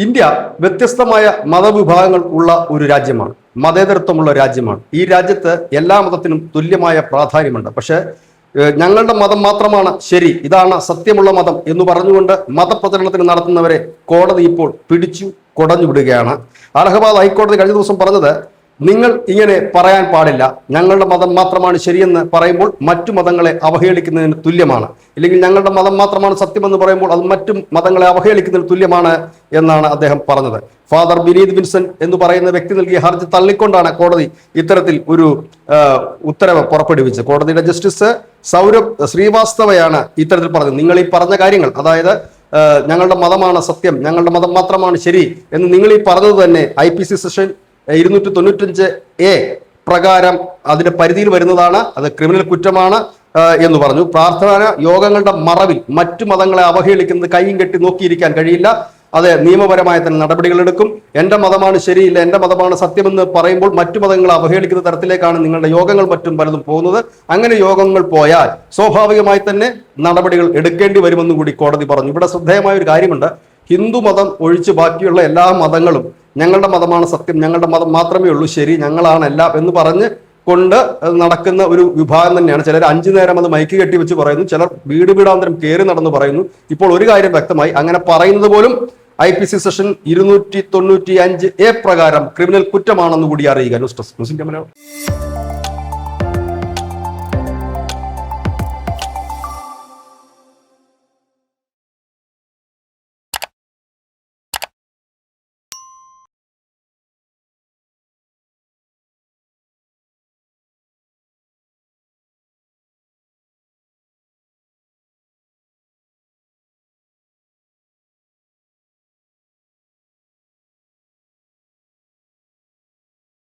India വ്യത്യസ്തമായ മതവിഭാഗങ്ങൾ ഉള്ള ഒരു രാജ്യമാണ്. മതേതരത്വമുള്ള രാജ്യമാണ്. ഈ രാജ്യത്ത് എല്ലാ മതത്തിനും തുല്യമായ പ്രാധാന്യമുണ്ട്. പക്ഷേ ഞങ്ങളുടെ മതം മാത്രമാണ് ശരി, ഇതാണ് സത്യമുള്ള മതം എന്ന് പറഞ്ഞുകൊണ്ട് മതപ്രചരണത്തിന് നടത്തുന്നവരെ കോടതി ഇപ്പോൾ പിടിച്ചു കൊടഞ്ഞു വിടുകയാണ്. അലഹബാദ് ഹൈക്കോടതി കഴിഞ്ഞ ദിവസം പറഞ്ഞത്, നിങ്ങൾ ഇങ്ങനെ പറയാൻ പാടില്ല, ഞങ്ങളുടെ മതം മാത്രമാണ് ശരിയെന്ന് പറയുമ്പോൾ മറ്റു മതങ്ങളെ അവഹേളിക്കുന്നതിന് തുല്യമാണ്, ഇല്ലെങ്കിൽ ഞങ്ങളുടെ മതം മാത്രമാണ് സത്യമെന്ന് പറയുമ്പോൾ അത് മറ്റു മതങ്ങളെ അവഹേളിക്കുന്നതിന് തുല്യമാണ് എന്നാണ് അദ്ദേഹം പറഞ്ഞത്. ഫാദർ വിനീത് വിൻസെന്റ് എന്ന് പറയുന്ന വ്യക്തി നൽകിയ ഹർജി തള്ളിക്കൊണ്ടാണ് കോടതി ഇത്തരത്തിൽ ഒരു ഉത്തരവ് പുറപ്പെടുവിച്ചത്. കോടതിയുടെ ജസ്റ്റിസ് സൗരഭ് ശ്രീവാസ്തവയാണ് ഇത്തരത്തിൽ പറഞ്ഞത്. നിങ്ങൾ ഈ പറഞ്ഞ കാര്യങ്ങൾ, അതായത് ഞങ്ങളുടെ മതമാണ് സത്യം, ഞങ്ങളുടെ മതം മാത്രമാണ് ശരി എന്ന് നിങ്ങൾ ഈ പറഞ്ഞത് തന്നെ IPC സെഷൻ 295A പ്രകാരം അതിന്റെ പരിധിയിൽ വരുന്നതാണ്, അത് ക്രിമിനൽ കുറ്റമാണ് എന്ന് പറഞ്ഞു. പ്രാർത്ഥന യോഗങ്ങളുടെ മറവിൽ മറ്റു മതങ്ങളെ അവഹേളിക്കുന്നത് കൈയും കെട്ടി നോക്കിയിരിക്കാൻ കഴിയില്ല, അത് നിയമപരമായ തന്നെ നടപടികൾ എടുക്കും. എൻ്റെ മതമാണ് ശരിയില്ല, എൻ്റെ മതമാണ് സത്യമെന്ന് പറയുമ്പോൾ മറ്റു മതങ്ങളെ അവഹേളിക്കുന്ന തരത്തിലേക്കാണ് നിങ്ങളുടെ യോഗങ്ങൾ മറ്റും പലതും പോകുന്നത്. അങ്ങനെ യോഗങ്ങൾ പോയാൽ സ്വാഭാവികമായി തന്നെ നടപടികൾ എടുക്കേണ്ടി വരുമെന്ന് കൂടി കോടതി പറഞ്ഞു. ഇവിടെ ശ്രദ്ധേയമായ ഒരു കാര്യമുണ്ട്. ഹിന്ദു മതം ഒഴിച്ച് ബാക്കിയുള്ള എല്ലാ മതങ്ങളും ഞങ്ങളുടെ മതമാണ് സത്യം, ഞങ്ങളുടെ മതം മാത്രമേ ഉള്ളൂ ശരി, ഞങ്ങളാണ് എല്ലാം എന്ന് പറഞ്ഞ് കൊണ്ട് നടക്കുന്ന ഒരു വിഭാഗം തന്നെയാണ്. ചിലർ 5 നേരം അത് മൈക്ക് കെട്ടി വെച്ച് പറയുന്നു, ചിലർ വീട് വീടാന്തരം കയറി നടന്ന് പറയുന്നു. ഇപ്പോൾ ഒരു കാര്യം വ്യക്തമായി, അങ്ങനെ പറയുന്നത് പോലും IPC സെഷൻ 295A പ്രകാരം ക്രിമിനൽ കുറ്റമാണെന്ന് കൂടി അറിയുക. News desk.